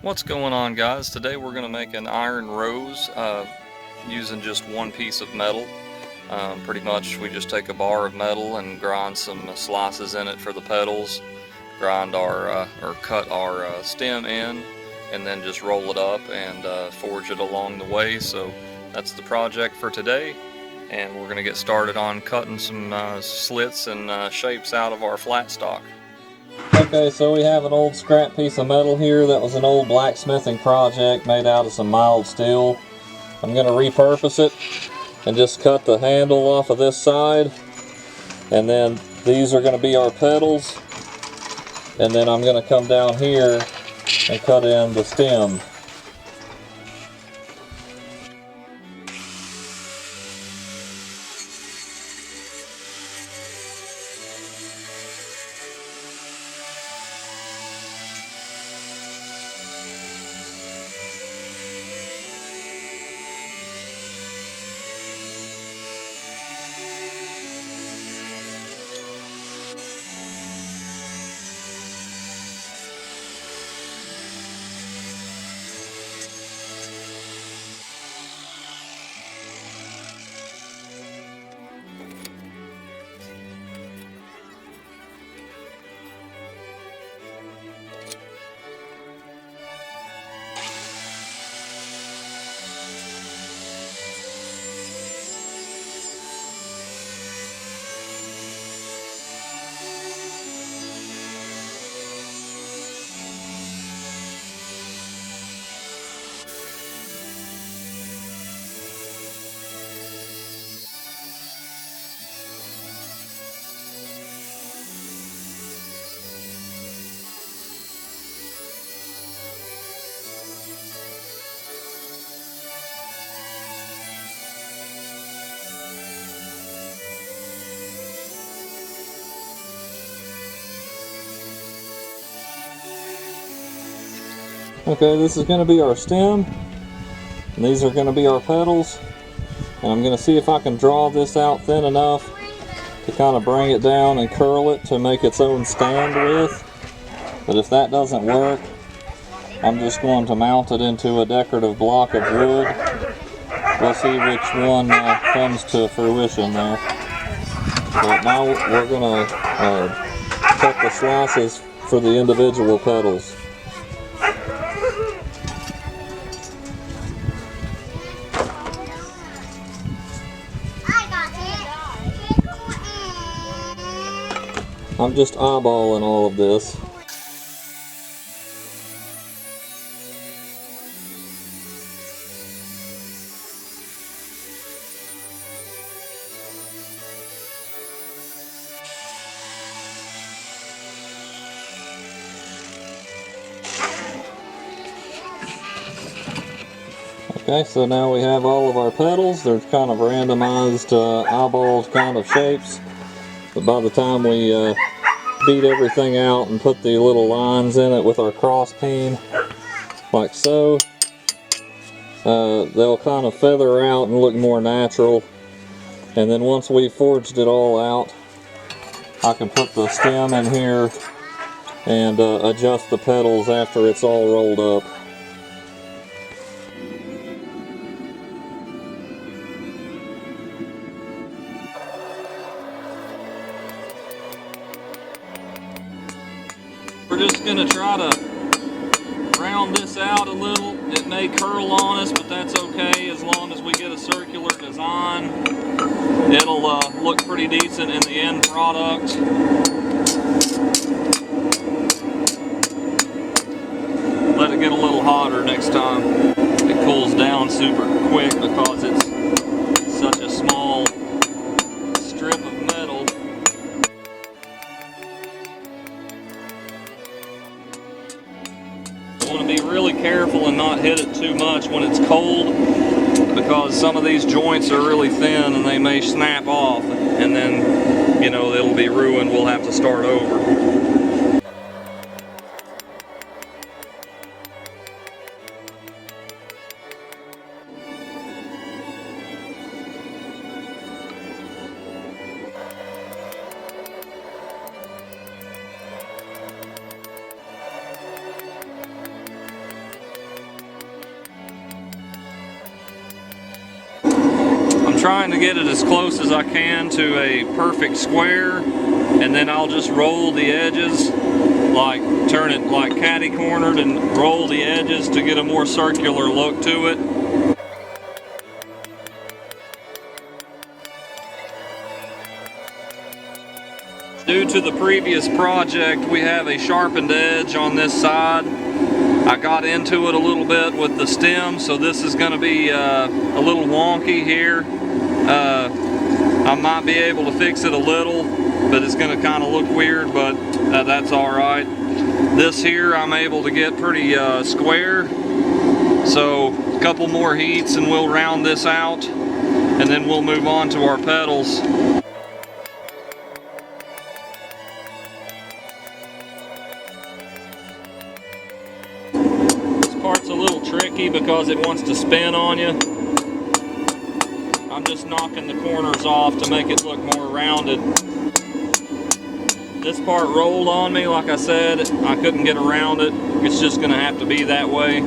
What's going on, guys? Today we're going to make an iron rose using just one piece of metal. Pretty much we just take a bar of metal and grind some slices in it for the petals, grind our or cut our stem in, and then just roll it up and forge it along the way. So that's the project for today, and we're going to get started on cutting some slits and shapes out of our flat stock. Okay, so we have an old scrap piece of metal here that was an old blacksmithing project made out of some mild steel. I'm going to repurpose it and just cut the handle off of this side, and then these are going to be our petals, and then I'm going to come down here and cut in the stem. Okay, this is going to be our stem, and these are going to be our petals, and I'm going to see if I can draw this out thin enough to kind of bring it down and curl it to make its own stand with. But if that doesn't work, I'm just going to mount it into a decorative block of wood. We'll see which one comes to fruition there. But now we're going to cut the slices for the individual petals. I'm just eyeballing all of this. Okay, so now we have all of our petals. They're kind of randomized, eyeballed kind of shapes. But by the time we beat everything out and put the little lines in it with our cross peen, like so, they'll kind of feather out and look more natural. And then once we've forged it all out, I can put the stem in here and adjust the petals after it's all rolled up. We're just going to try to round this out a little. It may curl on us, but that's okay as long as we get a circular design. It'll look pretty decent in the end product. Let it get a little hotter next time. It cools down super quick because it's such a small strip of metal. You want to be really careful and not hit it too much when it's cold, because some of these joints are really thin and they may snap off, and then, you know, it'll be ruined. We'll have to start over. trying to get it as close as I can to a perfect square, and then I'll just roll the edges, like turn it like catty cornered and roll the edges to get a more circular look to it. Due to the previous project, we have a sharpened edge on this side. I got into it a little bit with the stem, so this is going to be a little wonky here. I might be able to fix it a little, but it's going to kind of look weird, but that's alright. This here I'm able to get pretty square, so a couple more heats and we'll round this out, and then we'll move on to our petals. This part's a little tricky because it wants to spin on you. I'm just knocking the corners off to make it look more rounded. This part rolled on me, like I said, I couldn't get around it. It's just going to have to be that way.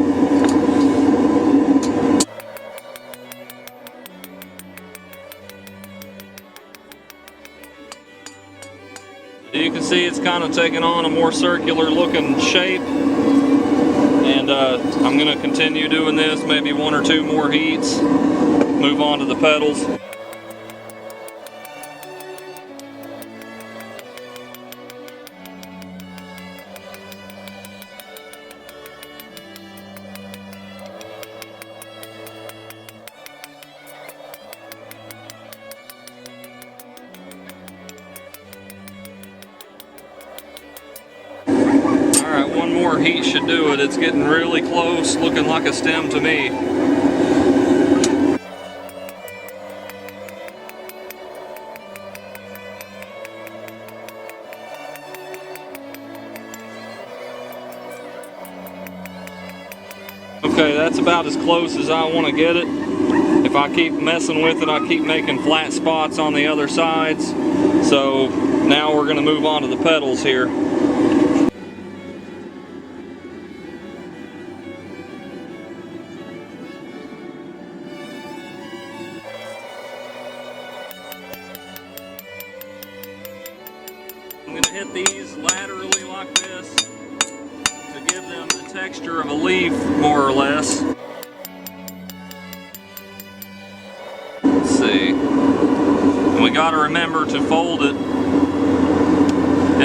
You can see it's kind of taking on a more circular looking shape. And I'm going to continue doing this, maybe 1 or 2 more heats. Move on to the petals. Alright, 1 more heat should do it. It's getting really close, looking like a stem to me. Okay, that's about as close as I want to get it. If I keep messing with it, I keep making flat spots on the other sides. So now we're going to move on to the petals here. I'm going to hit these laterally like this to give them the texture of a leaf, more or less. Let's see. And we got to remember to fold it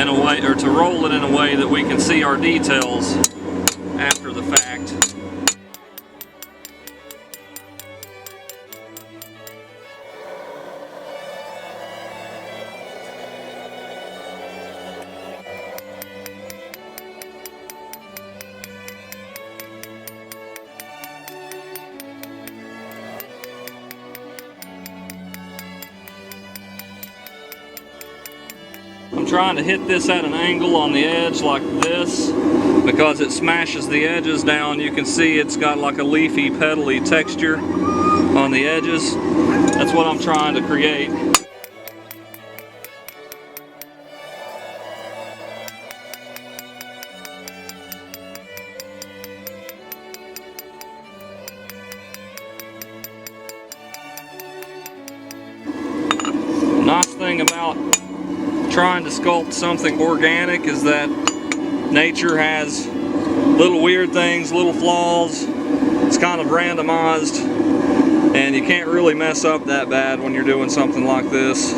in a way, or to roll it in a way that we can see our details after the fact. I'm trying to hit this at an angle on the edge like this because it smashes the edges down. You can see it's got like a leafy, petally texture on the edges. That's what I'm trying to create. Nice thing about trying to sculpt something organic is that nature has little weird things, little flaws. It's kind of randomized, and you can't really mess up that bad when you're doing something like this.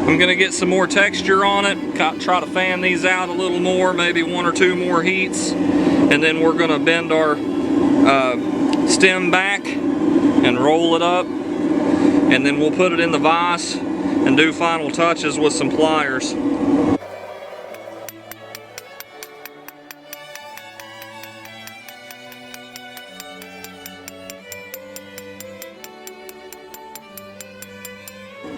I'm going to get some more texture on it, try to fan these out a little more, maybe 1 or 2 more heats, and then we're going to bend our stem back and roll it up, and then we'll put it in the vise and do final touches with some pliers.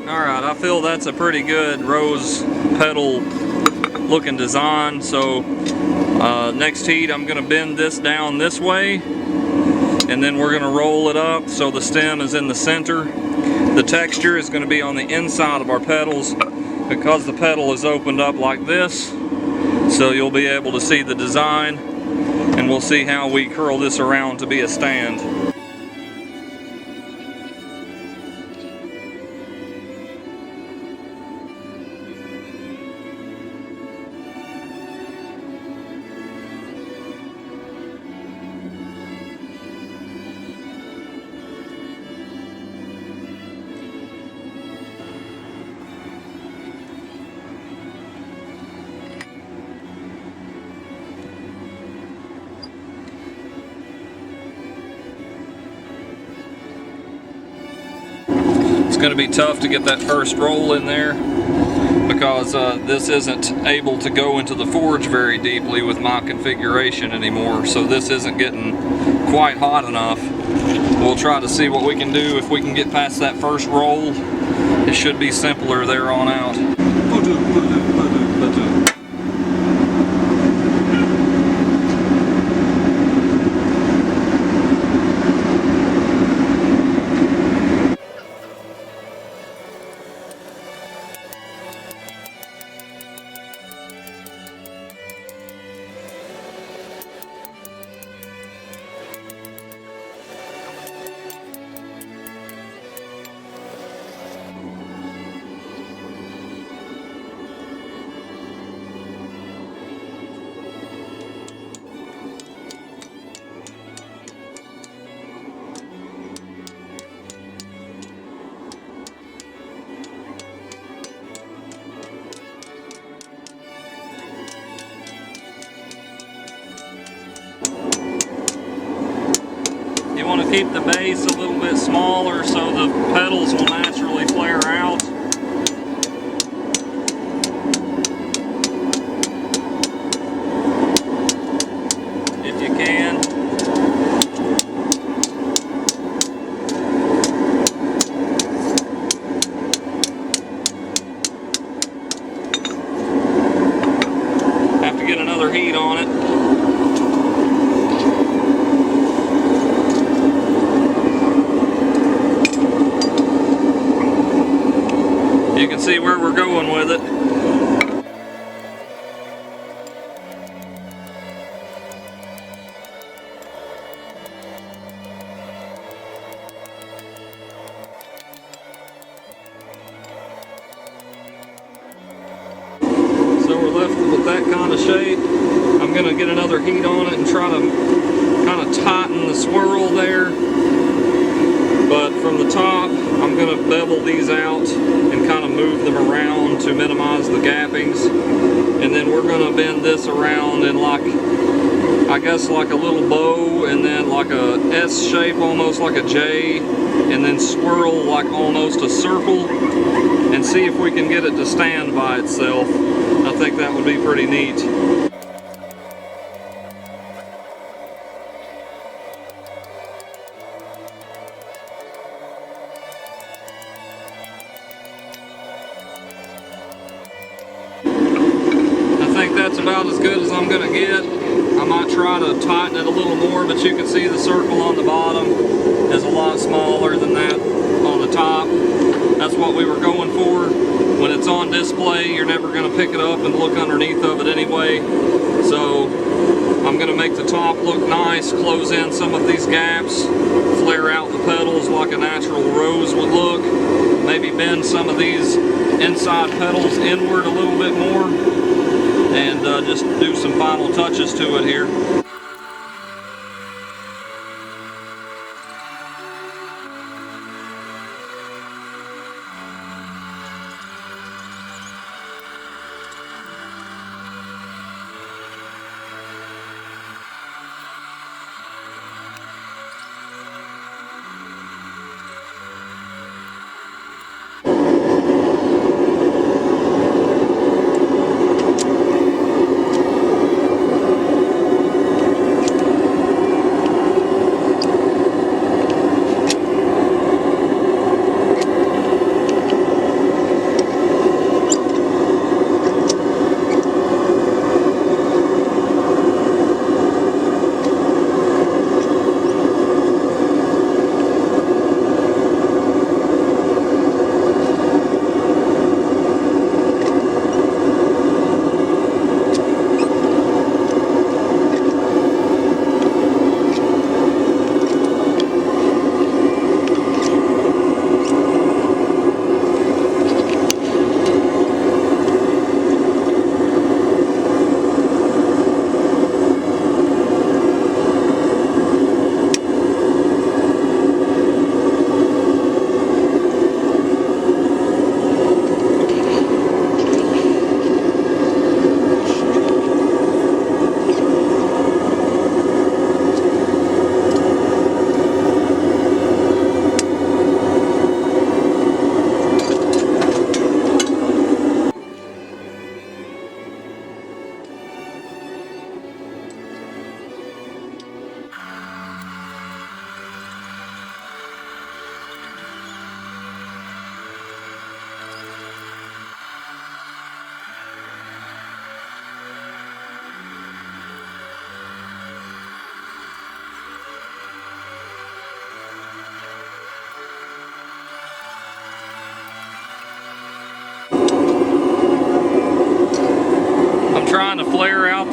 Alright, I feel that's a pretty good rose petal looking design. So next heat I'm going to bend this down this way and then we're going to roll it up so the stem is in the center. The texture is going to be on the inside of our petals because the petal is opened up like this, so you'll be able to see the design, and we'll see how we curl this around to be a stand. It's going to be tough to get that first roll in there because this isn't able to go into the forge very deeply with my configuration anymore, so this isn't getting quite hot enough. We'll try to see what we can do. If we can get past that first roll, it should be simpler there on out. You want to keep the base a little bit smaller so the petals will naturally flare out. If you can. Have to get another heat on it. You can see where we're going with it. So we're left with that kind of shape. I'm going to get another heat on it and try to kind of tighten the swirl there. But from the top, I'm going to bevel these out and kind of move them around to minimize the gappings. And then we're going to bend this around in like, I guess like a little bow, and then like a S shape, almost like a J, and then swirl like almost a circle, and see if we can get it to stand by itself. I think that would be pretty neat. I think that's about as good as I'm going to get. I might try to tighten it a little more, but you can see the circle on the bottom is a lot smaller than that on the top. That's what we were going for. When it's on display, you're never going to pick it up and look underneath of it anyway. So I'm going to make the top look nice, close in some of these gaps, flare out the petals like a natural rose would look, maybe bend some of these inside petals inward a little bit more, and just do some final touches to it here.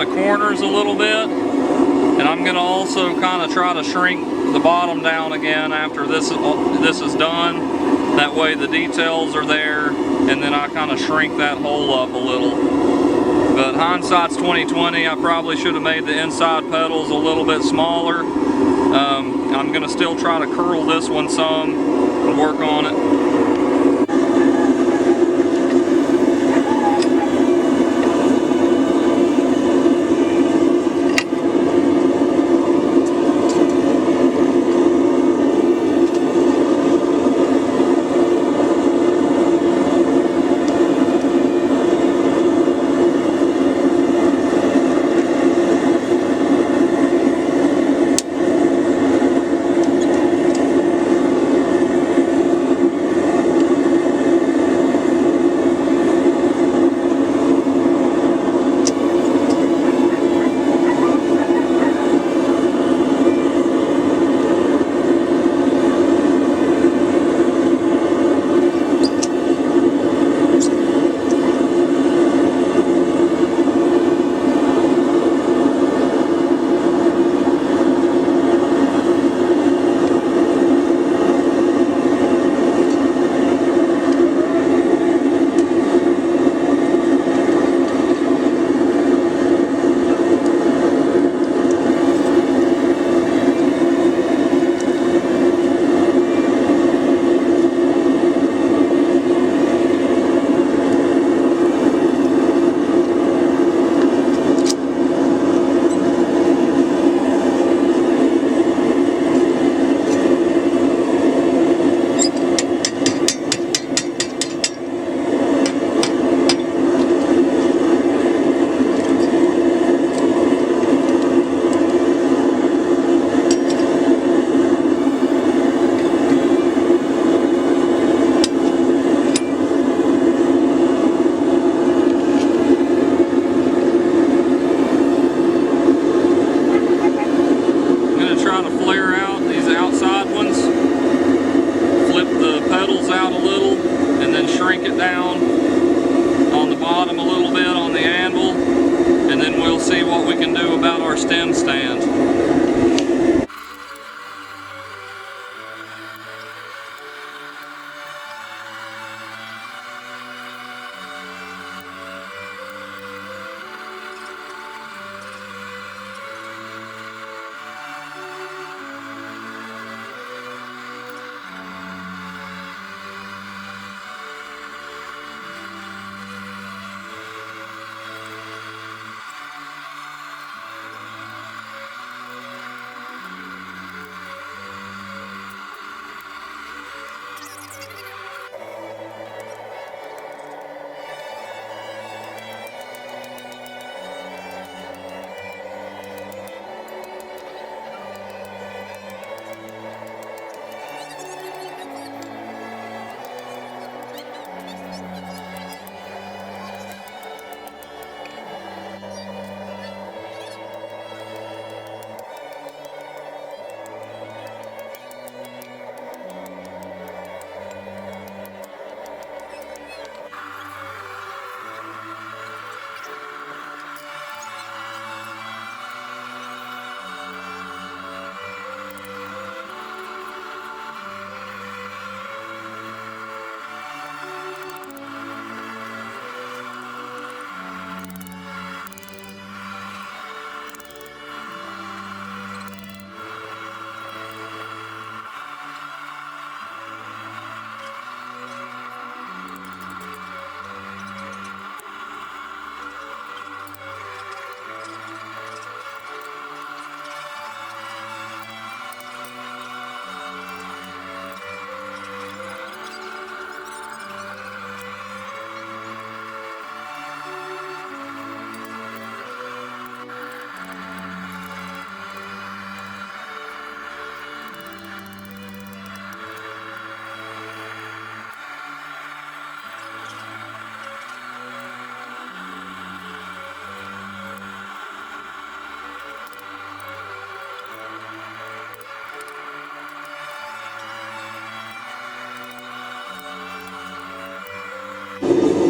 the corners a little bit, and I'm going to also kind of try to shrink the bottom down again after this is done. That way the details are there, and then I kind of shrink that hole up a little. But hindsight's 20/20. I probably should have made the inside petals a little bit smaller. I'm going to still try to curl this one some and work on it. Stem stand.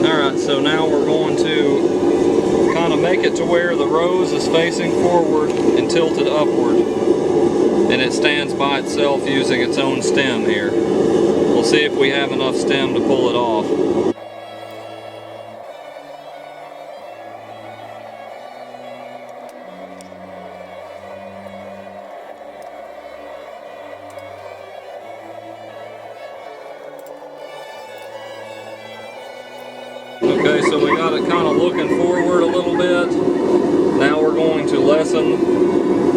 Alright, so now we're going to kind of make it to where the rose is facing forward and tilted upward, and it stands by itself using its own stem here. We'll see if we have enough stem to pull it off. Okay, so we got it kind of looking forward a little bit. Now we're going to lessen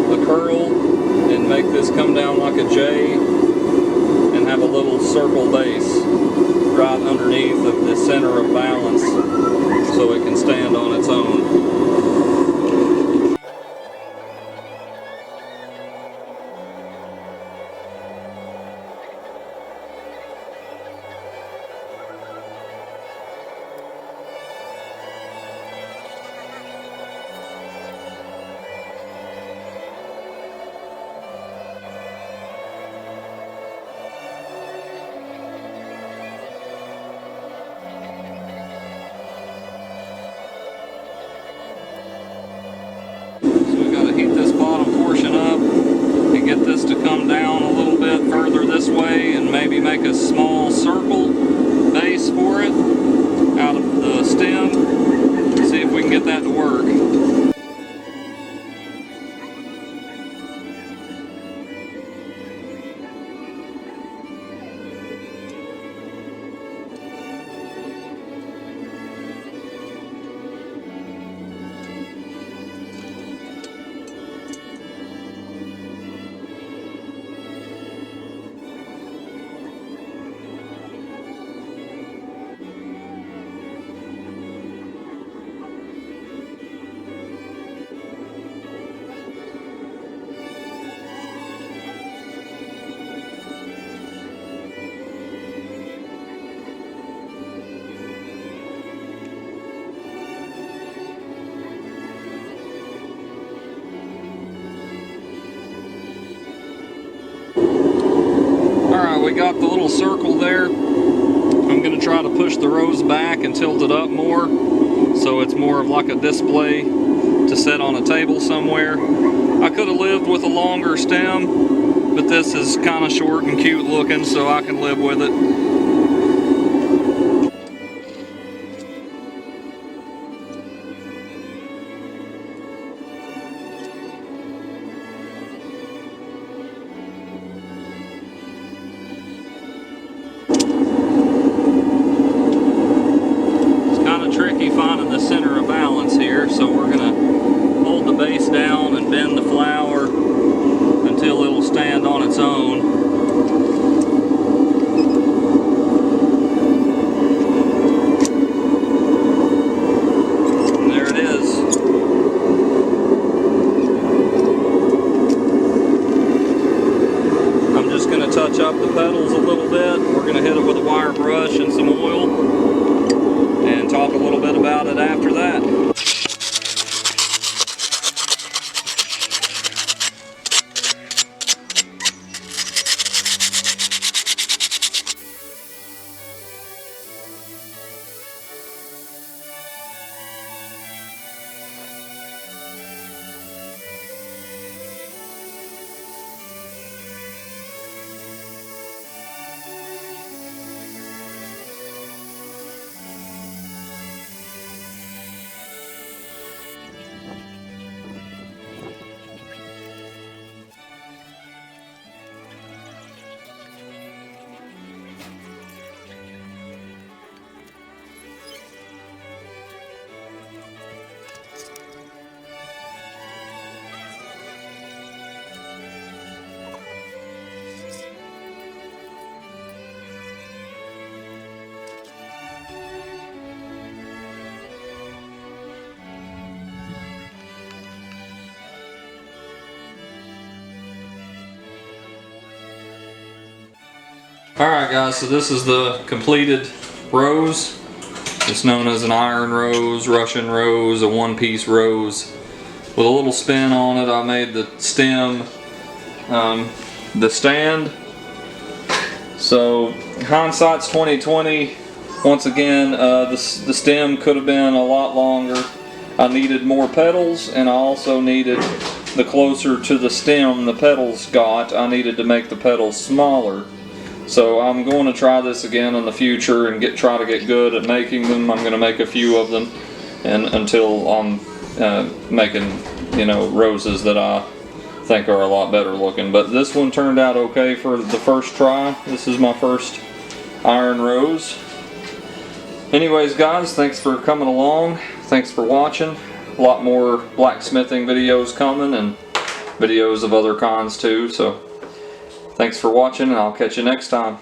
the curl and make this come down like a J and have a little circle base right underneath of the center of balance so it can stand on its own. Heat this bottom portion up and get this to come down a little bit further this way, and maybe make a small circle base for it out of the stem. See if we can get that to work. We got the little circle there. I'm going to try to push the rose back and tilt it up more so it's more of like a display to set on a table somewhere. I could have lived with a longer stem, but this is kind of short and cute looking, so I can live with it. Finding the center of balance here, so we're going to hold the base down and bend the flower until it'll stand on its own. And there it is. I'm just going to touch up the petals a little bit. We're going to hit it with a wire brush and some oil, and talk a little bit about it after that. Alright guys, so this is the completed rose. It's known as an iron rose, Russian rose, a one-piece rose. With a little spin on it, I made the stem the stand. So hindsight's 20/20. Once again, the stem could have been a lot longer. I needed more petals, and I also needed, the closer to the stem the petals got, I needed to make the petals smaller. So I'm going to try this again in the future and try to get good at making them. I'm going to make a few of them, and until I'm making, you know, roses that I think are a lot better looking. But this one turned out okay for the first try. This is my first iron rose. Anyways guys, thanks for coming along. Thanks for watching. A lot more blacksmithing videos coming, and videos of other kinds too. So thanks for watching, and I'll catch you next time.